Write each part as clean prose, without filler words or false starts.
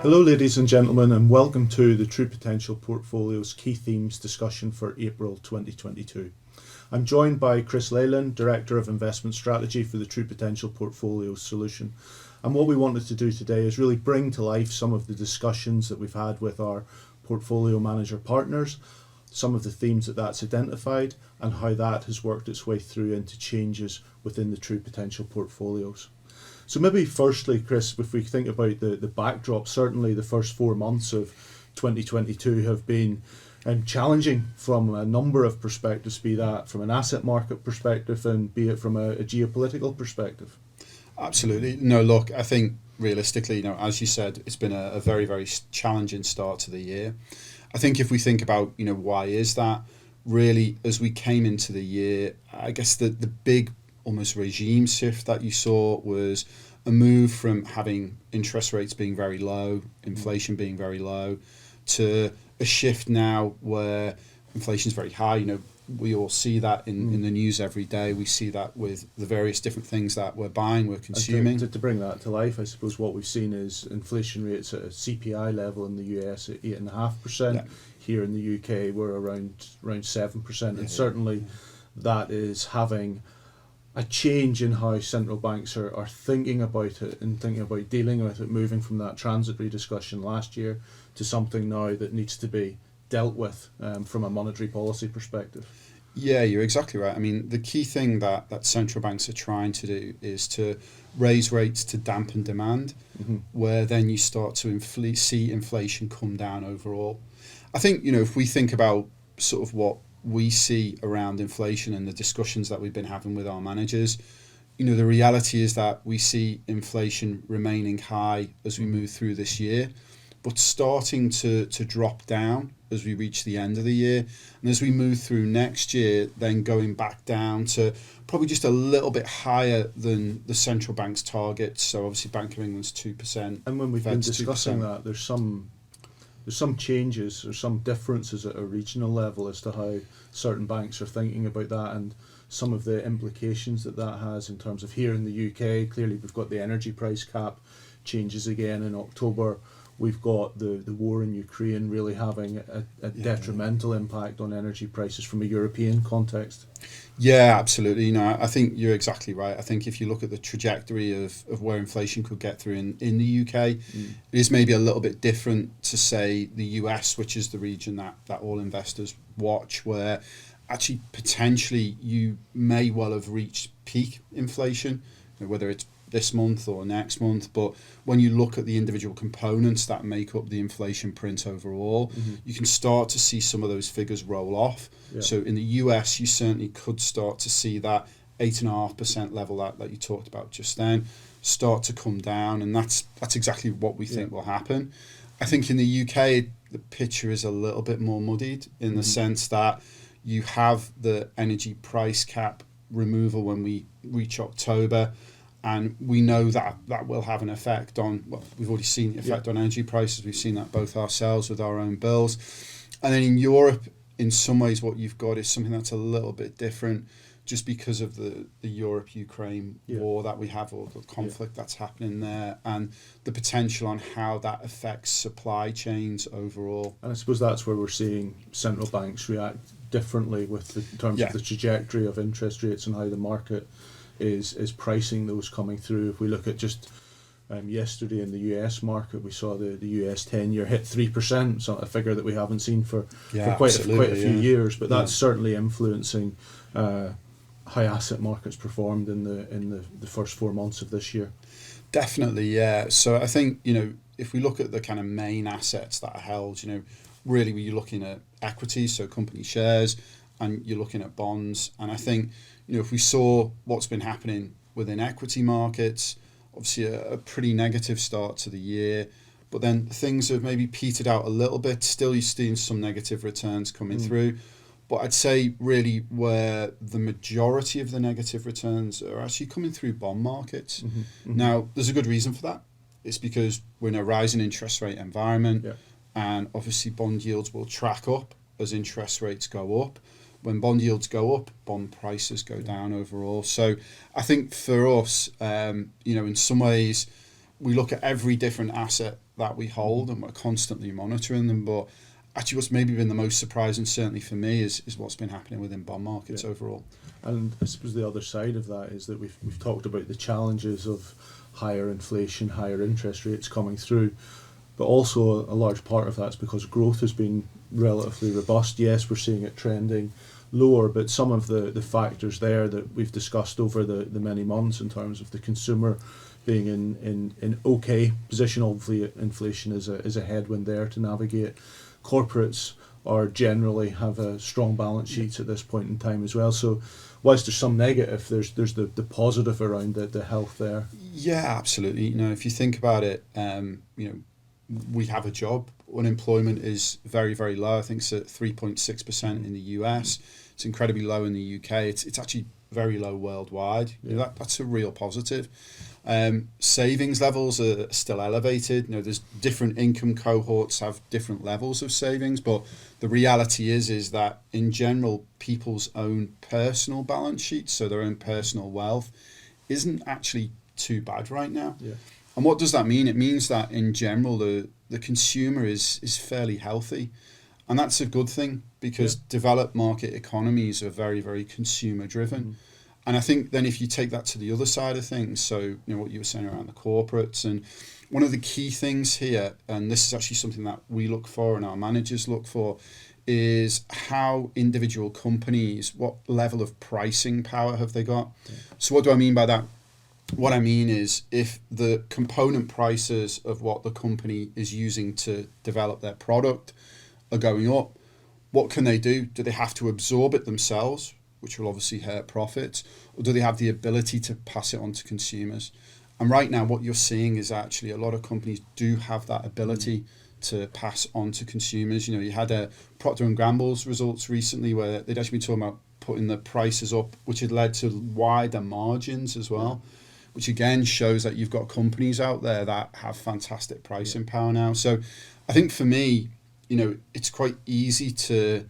Hello, ladies and gentlemen, and welcome to the True Potential Portfolio's Key Themes discussion for April 2022. I'm joined by Chris Leyland, Director of Investment Strategy for the True Potential Portfolio Solution. And what we wanted to do today is really bring to life some of the discussions that we've had with our portfolio manager partners, some of the themes that that's identified, and how that has worked its way through into changes within the True Potential portfolios. So maybe firstly, Chris, if we think about the backdrop, certainly the first 4 months of 2022 have been challenging from a number of perspectives, be that from an asset market perspective and be it from a geopolitical perspective. Absolutely. No, look, I think realistically, as you said, it's been a very, very challenging start to the year. I think if we think about, why is that? Really, as we came into the year, I guess the big almost regime shift that you saw was a move from having interest rates being very low, inflation being very low, to a shift now where inflation is very high. We all see that in the news every day. We see that with the various different things that we're buying, we're consuming. To bring that to life, I suppose what we've seen is inflation rates at a CPI level in the US at 8.5%. Yeah. Here in the UK, we're around 7%. Yeah, and certainly that is having a change in how central banks are thinking about it and thinking about dealing with it, moving from that transitory discussion last year to something now that needs to be dealt with from a monetary policy perspective. Yeah, you're exactly right. I mean, the key thing that central banks are trying to do is to raise rates to dampen demand, where then you start to see inflation come down overall. I think, if we think about sort of what we see around inflation and the discussions that we've been having with our managers, the reality is that we see inflation remaining high as we move through this year, but starting to drop down as we reach the end of the year. And as we move through next year, then going back down to probably just a little bit higher than the central bank's target. So obviously Bank of England's 2%. And when we've been discussing that, there's some changes or some differences at a regional level as to how certain banks are thinking about that and some of the implications that has in terms of here in the UK. Clearly, we've got the energy price cap changes again in October. We've got the war in Ukraine really having a detrimental impact on energy prices from a European context. Yeah, absolutely. I think you're exactly right. I think if you look at the trajectory of where inflation could get through in the UK, it is maybe a little bit different to, say, the US, which is the region that all investors watch, where actually potentially you may well have reached peak inflation, whether it's this month or next month. But when you look at the individual components that make up the inflation print overall, you can start to see some of those figures roll off. Yeah. So in the US, you certainly could start to see that 8.5% level that you talked about just then start to come down, and that's exactly what we think will happen. I think in the UK, the picture is a little bit more muddied in the sense that you have the energy price cap removal when we reach October. And we know that will have an effect on, we've already seen the effect on energy prices. We've seen that both ourselves with our own bills. And then in Europe, in some ways, what you've got is something that's a little bit different just because of the Europe-Ukraine war that we have, or the conflict that's happening there, and the potential on how that affects supply chains overall. And I suppose that's where we're seeing central banks react differently in terms of the trajectory of interest rates and how the market is pricing those coming through. If we look at just yesterday in the US market, we saw the US 10-year hit 3%, so a figure that we haven't seen for quite a few years. But that's certainly influencing how asset markets performed in the first 4 months of this year. Definitely, yeah. So I think, if we look at the kind of main assets that are held, really you're looking at equities, so company shares, and you're looking at bonds. And I think, if we saw what's been happening within equity markets, obviously a pretty negative start to the year, but then things have maybe petered out a little bit. Still, you're seeing some negative returns coming through. But I'd say really where the majority of the negative returns are actually coming through bond markets. Now, there's a good reason for that. It's because we're in a rising interest rate environment, and obviously bond yields will track up as interest rates go up. When bond yields go up, bond prices go down overall. So I think for us, in some ways, we look at every different asset that we hold and we're constantly monitoring them. But actually what's maybe been the most surprising, certainly for me, is what's been happening within bond markets overall. And I suppose the other side of that is that we've talked about the challenges of higher inflation, higher interest rates coming through, but also a large part of that's because growth has been relatively robust. Yes, we're seeing it trending lower, but some of the factors there that we've discussed over the many months in terms of the consumer being in okay position, obviously inflation is a headwind there to navigate. Corporates are generally have a strong balance sheets at this point in time as well. So whilst there's some negative, there's the positive around the health there. Yeah, absolutely. You know, if you think about it, you know, we have a job. Unemployment is very, very low. I think it's at 3.6% in the US. It's incredibly low in the UK. It's actually very low worldwide. You know, that's a real positive. Savings levels are still elevated. You know, there's different income cohorts have different levels of savings, but the reality is that in general, people's own personal balance sheets, so their own personal wealth, isn't actually too bad right now. Yeah. And what does that mean? It means that in general, the consumer is fairly healthy. And that's a good thing because developed market economies are very, very consumer driven. Mm-hmm. And I think then if you take that to the other side of things, so you know what you were saying around the corporates, and one of the key things here, and this is actually something that we look for and our managers look for, is how individual companies, what level of pricing power have they got? Yeah. So what do I mean by that? What I mean is if the component prices of what the company is using to develop their product are going up, what can they do? Do they have to absorb it themselves, which will obviously hurt profits, or do they have the ability to pass it on to consumers? And right now what you're seeing is actually a lot of companies do have that ability to pass on to consumers. You know, you had a Procter & Gamble's results recently where they'd actually been talking about putting the prices up, which had led to wider margins as well, which again shows that you've got companies out there that have fantastic pricing power now. So I think for me, you know, it's quite easy to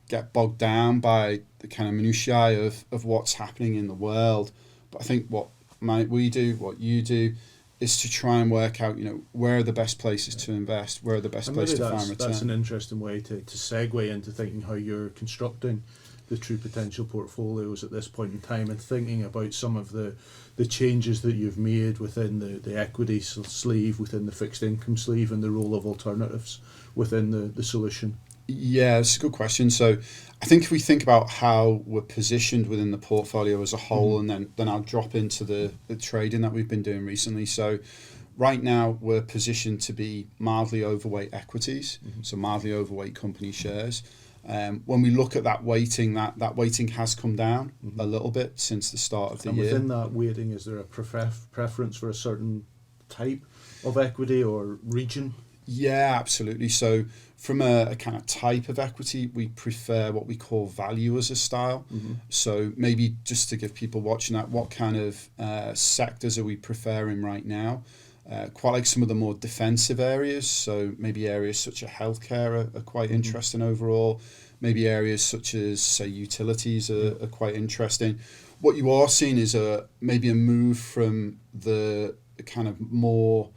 get bogged down by the kind of minutiae of what's happening in the world. But I think what we do, what you do, is to try and work out, you know, where are the best places to invest, where are the best places to find return. That's an interesting way to segue into thinking how you're constructing the true potential portfolios at this point in time and thinking about some of the changes that you've made within the equity sleeve, within the fixed income sleeve, and the role of alternatives within the solution. Yeah, it's a good question. So I think if we think about how we're positioned within the portfolio as a whole, and then I'll drop into the trading that we've been doing recently. So right now we're positioned to be mildly overweight equities, so mildly overweight company shares. When we look at that weighting has come down a little bit since the start of the year. And within that weighting, is there a preference for a certain type of equity or region? Yeah, absolutely. So from a kind of type of equity, we prefer what we call value as a style. So maybe just to give people watching that, what kind of sectors are we preferring right now? Quite like some of the more defensive areas. So maybe areas such as healthcare are quite interesting overall. Maybe areas such as, say, utilities are quite interesting. What you are seeing is maybe a move from the kind of more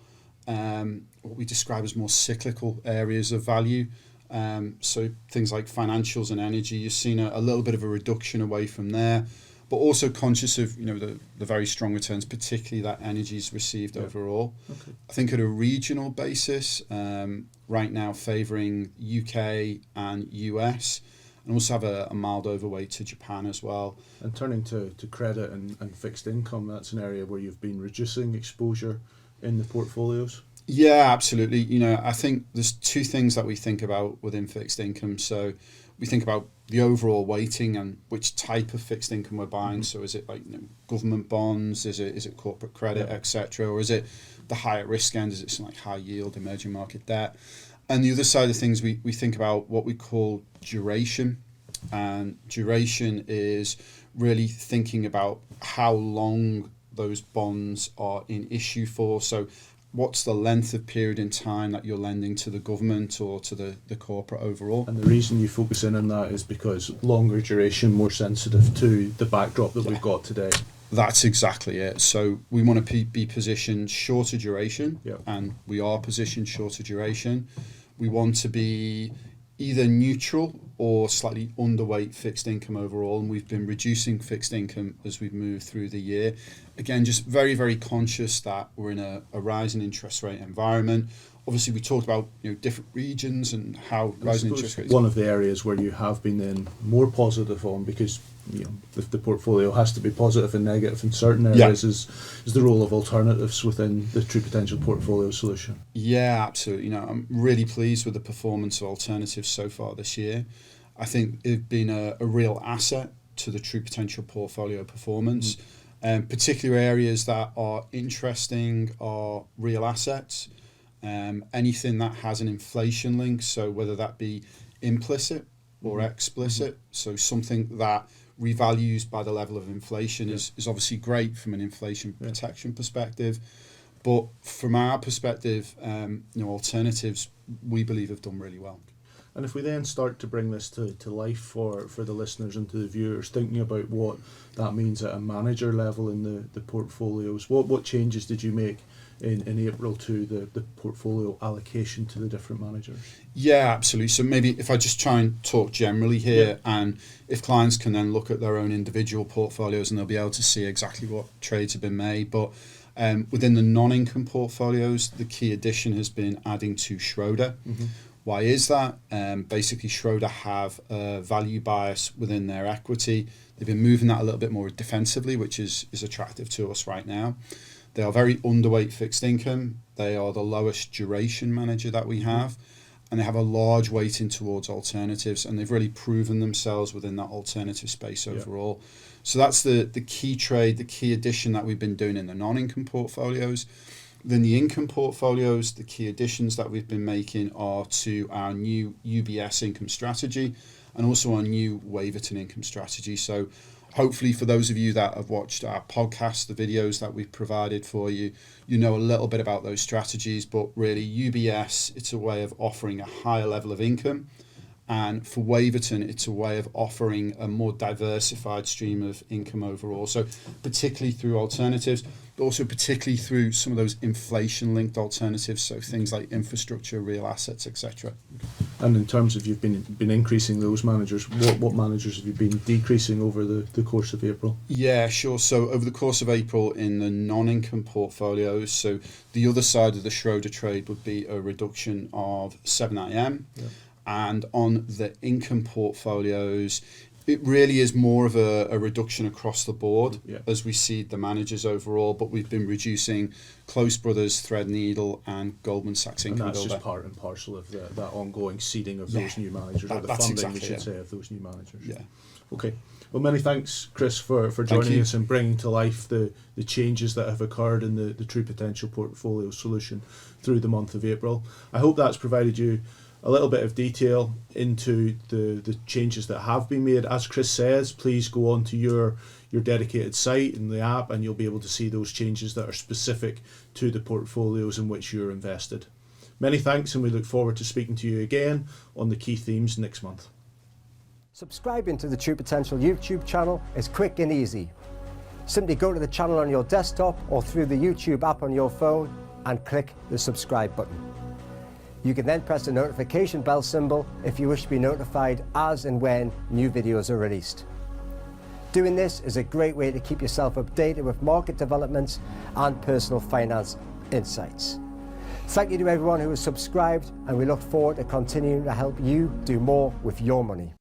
what we describe as more cyclical areas of value. So things like financials and energy, you've seen a little bit of a reduction away from there, but also conscious of, you know, the very strong returns, particularly that energy's received overall. Okay. I think at a regional basis, right now favouring UK and US, and also have a mild overweight to Japan as well. And turning to credit and fixed income, that's an area where you've been reducing exposure in the portfolios? Yeah, absolutely. You know, I think there's two things that we think about within fixed income. So we think about the overall weighting and which type of fixed income we're buying. So is it like, you know, government bonds? Is it corporate credit, etc., or is it the higher risk end? Is it something like high yield, emerging market debt? And the other side of things, we think about what we call duration. And duration is really thinking about how long those bonds are in issue for. So what's the length of period in time that you're lending to the government or to the corporate overall? And the reason you focus in on that is because longer duration, more sensitive to the backdrop that we've got today. That's exactly it. So we want to be positioned shorter duration, and we are positioned shorter duration. We want to be either neutral or slightly underweight fixed income overall, and we've been reducing fixed income as we've moved through the year. Again, just very, very conscious that we're in a rising interest rate environment. Obviously, we talked about different regions and how rising interest rates. One of the areas where you have been then more positive on, because the portfolio has to be positive and negative in certain areas, is the role of alternatives within the True Potential portfolio solution. Yeah, absolutely. I'm really pleased with the performance of alternatives so far this year. I think it's been a real asset to the True Potential portfolio performance. Particular areas that are interesting are real assets, anything that has an inflation link, so whether that be implicit or explicit, so something that revalues by the level of inflation is obviously great from an inflation protection perspective. But from our perspective, alternatives, we believe, have done really well. And if we then start to bring this to life for the listeners and to the viewers, thinking about what that means at a manager level in the portfolios, what changes did you make in April to the portfolio allocation to the different managers? Yeah, absolutely. So maybe if I just try and talk generally here, and if clients can then look at their own individual portfolios and they'll be able to see exactly what trades have been made. But within the non-income portfolios, the key addition has been adding to Schroeder. Why is that? Basically, Schroeder have a value bias within their equity. They've been moving that a little bit more defensively, which is attractive to us right now. They are very underweight fixed income. They are the lowest duration manager that we have, and they have a large weighting towards alternatives, and they've really proven themselves within that alternative space overall. So that's the key trade, the key addition that we've been doing in the non-income portfolios. Then the income portfolios, the key additions that we've been making are to our new UBS income strategy and also our new Waverton income strategy. So hopefully for those of you that have watched our podcast, the videos that we've provided for you, you know a little bit about those strategies, but really UBS, it's a way of offering a higher level of income. And for Waverton, it's a way of offering a more diversified stream of income overall. So particularly through alternatives, but also particularly through some of those inflation-linked alternatives, so things like infrastructure, real assets, etc. And in terms of you've been increasing those managers, what managers have you been decreasing over the course of April? Yeah, sure. So over the course of April in the non-income portfolios, so the other side of the Schroeder trade would be a reduction of 7IM. And on the income portfolios, it really is more of a reduction across the board as we seed the managers overall, but we've been reducing Close Brothers, Threadneedle and Goldman Sachs Income Builder. And that's just part and parcel of that ongoing seeding of those new managers, or the funding, exactly, we should say, of those new managers. Yeah. Okay. Well, many thanks, Chris, for joining us and bringing to life the changes that have occurred in the True Potential portfolio solution through the month of April. I hope that's provided you a little bit of detail into the changes that have been made. As Chris says, please go on to your dedicated site and the app, and you'll be able to see those changes that are specific to the portfolios in which you're invested. Many thanks, and we look forward to speaking to you again on the key themes next month. Subscribing to the True Potential YouTube channel is quick and easy. Simply go to the channel on your desktop or through the YouTube app on your phone and click the subscribe button. You can then press the notification bell symbol if you wish to be notified as and when new videos are released. Doing this is a great way to keep yourself updated with market developments and personal finance insights. Thank you to everyone who has subscribed, and we look forward to continuing to help you do more with your money.